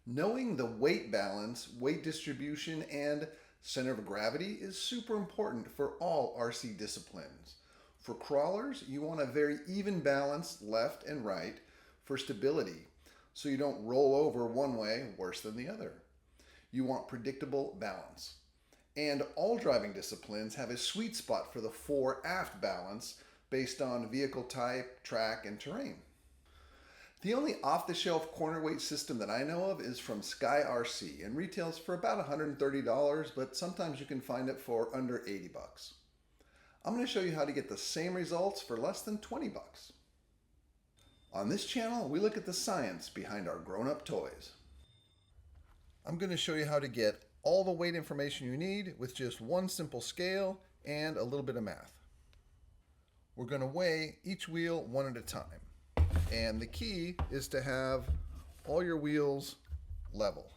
Knowing the weight balance, weight distribution, and center of gravity is super important for all RC disciplines. For crawlers, you want a very even balance left and right for stability, so you don't roll over one way worse than the other. You want predictable balance. And all driving disciplines have a sweet spot for the fore-aft balance based on vehicle type, track, and terrain. The only off-the-shelf corner weight system that I know of is from Sky RC and retails for about $130, but sometimes you can find it for under 80 bucks. I'm going to show you how to get the same results for less than 20 bucks. On this channel, we look at the science behind our grown-up toys. I'm going to show you how to get all the weight information you need with just one simple scale and a little bit of math. We're going to weigh each wheel one at a time. And the key is to have all your wheels level.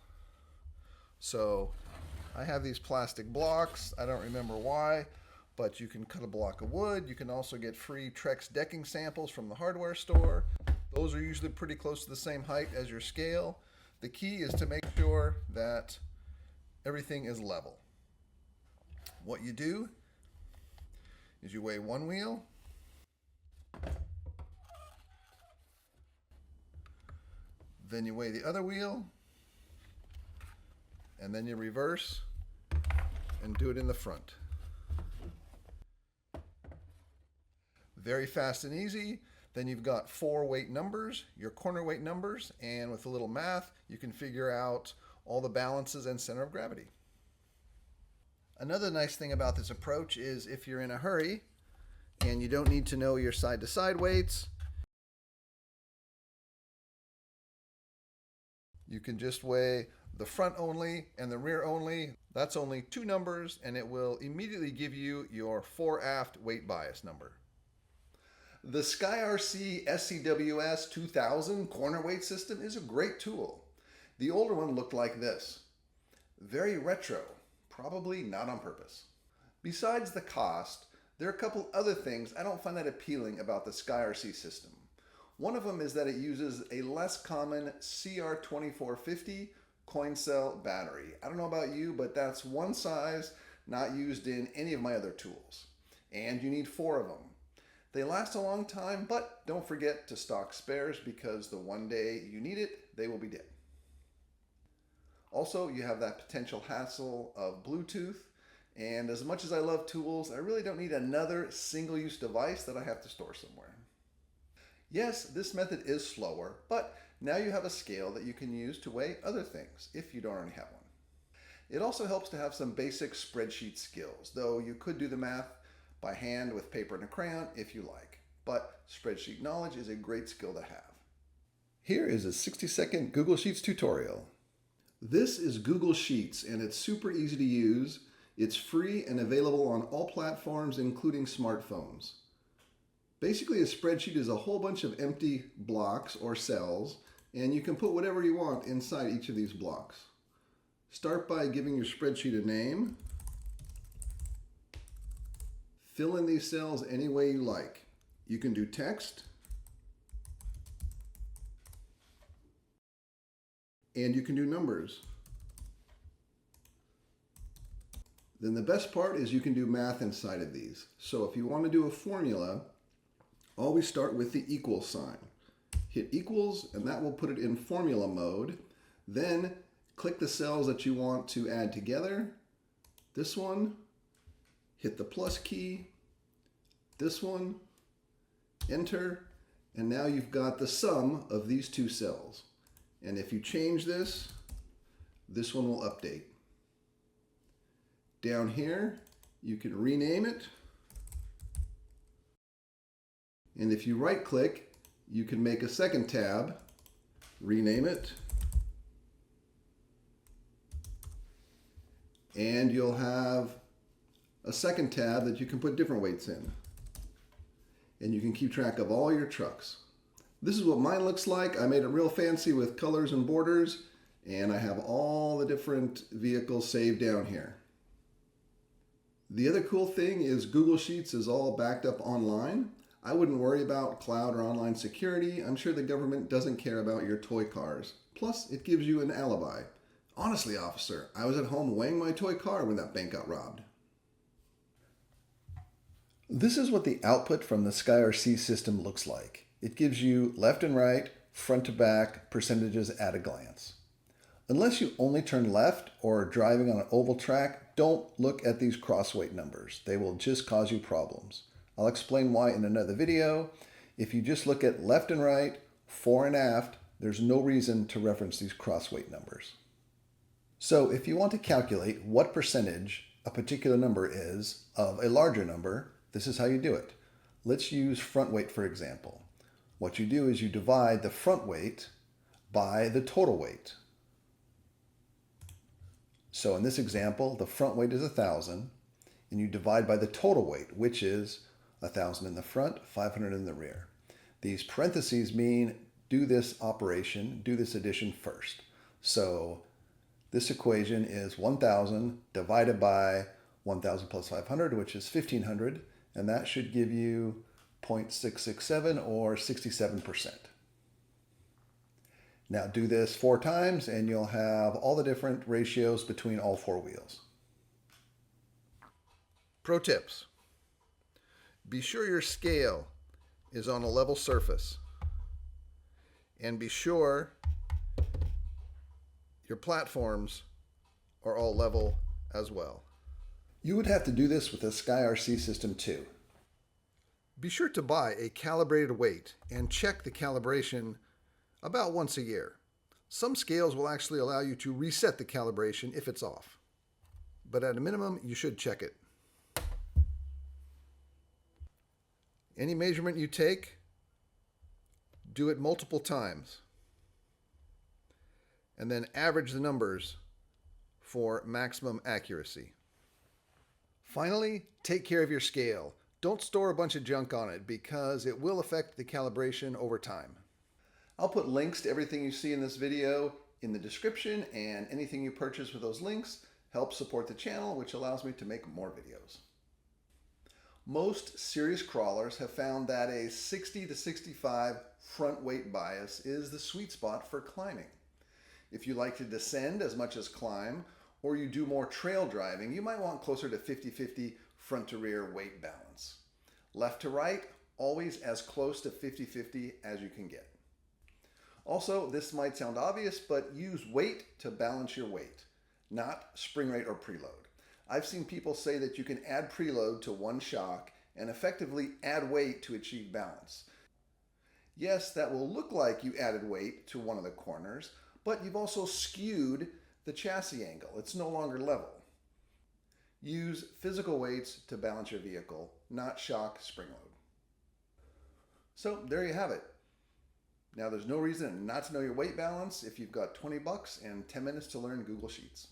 So I have these plastic blocks. I don't remember why, but you can cut a block of wood. You can also get free Trex decking samples from the hardware store. Those are usually pretty close to the same height as your scale. The key is to make sure that everything is level. What you do is you weigh one wheel, then you weigh the other wheel, and then you reverse and do it in the front. Very fast and easy. Then you've got 4 weight numbers, your corner weight numbers, and with a little math, you can figure out all the balances and center of gravity. Another nice thing about this approach is if you're in a hurry and you don't need to know your side-to-side weights, you can just weigh the front only and the rear only. That's only 2 numbers, and it will immediately give you your fore-aft weight bias number. The Sky RC SCWS 2000 corner weight system is a great tool. The older one looked like this. Very retro, probably not on purpose. Besides the cost, there are a couple other things I don't find that appealing about the Sky RC system. One of them is that it uses a less common CR2450 coin cell battery. I don't know about you, but that's one size not used in any of my other tools. And you need 4 of them. They last a long time, but don't forget to stock spares because the one day you need it, they will be dead. Also, you have that potential hassle of Bluetooth, and as much as I love tools, I really don't need another single-use device that I have to store somewhere. Yes, this method is slower, but now you have a scale that you can use to weigh other things if you don't already have one. It also helps to have some basic spreadsheet skills, though you could do the math by hand with paper and a crayon if you like, but spreadsheet knowledge is a great skill to have. Here is a 60-second Google Sheets tutorial. This is Google Sheets, and it's super easy to use. It's free and available on all platforms, including smartphones. Basically, a spreadsheet is a whole bunch of empty blocks or cells, and you can put whatever you want inside each of these blocks. Start by giving your spreadsheet a name. Fill in these cells any way you like. You can do text, and you can do numbers. Then the best part is you can do math inside of these. So if you want to do a formula, always start with the equal sign. Hit equals, and that will put it in formula mode. Then click the cells that you want to add together. This one, hit the plus key, this one, enter, and now you've got the sum of these 2 cells. And if you change this, this one will update. Down here, you can rename it. And if you right click, you can make a second tab, rename it, and you'll have a second tab that you can put different weights in. And you can keep track of all your trucks. This is what mine looks like. I made it real fancy with colors and borders, and I have all the different vehicles saved down here. The other cool thing is Google Sheets is all backed up online. I wouldn't worry about cloud or online security. I'm sure the government doesn't care about your toy cars. Plus, it gives you an alibi. Honestly, officer, I was at home weighing my toy car when that bank got robbed. This is what the output from the SkyRC system looks like. It gives you left and right, front to back percentages at a glance. Unless you only turn left or are driving on an oval track, don't look at these crossweight numbers. They will just cause you problems. I'll explain why in another video. If you just look at left and right, fore and aft, there's no reason to reference these crossweight numbers. So if you want to calculate what percentage a particular number is of a larger number, this is how you do it. Let's use front weight for example. What you do is you divide the front weight by the total weight. So in this example, the front weight is 1,000, and you divide by the total weight, which is 1,000 in the front, 500 in the rear. These parentheses mean do this operation, do this addition first. So this equation is 1,000 divided by 1,000 plus 500, which is 1,500, and that should give you 0.667 or 67%. Now do this 4 times and you'll have all the different ratios between all 4 wheels. Pro tips. Be sure your scale is on a level surface, and be sure your platforms are all level as well. You would have to do this with the SkyRC system too. Be sure to buy a calibrated weight and check the calibration about once a year. Some scales will actually allow you to reset the calibration if it's off, but at a minimum, you should check it. Any measurement you take, do it multiple times, and then average the numbers for maximum accuracy. Finally, take care of your scale. Don't store a bunch of junk on it because it will affect the calibration over time. I'll put links to everything you see in this video in the description, and anything you purchase with those links helps support the channel, which allows me to make more videos. Most serious crawlers have found that a 60 to 65 front weight bias is the sweet spot for climbing. If you like to descend as much as climb, or you do more trail driving, you might want closer to 50-50 front to rear weight balance. Left to right, always as close to 50-50 as you can get. Also, this might sound obvious, but use weight to balance your weight, not spring rate or preload. I've seen people say that you can add preload to one shock and effectively add weight to achieve balance. Yes, that will look like you added weight to one of the corners, but you've also skewed the chassis angle. It's no longer level. Use physical weights to balance your vehicle, not shock spring load. So there you have it. Now there's no reason not to know your weight balance if you've got 20 bucks and 10 minutes to learn Google Sheets.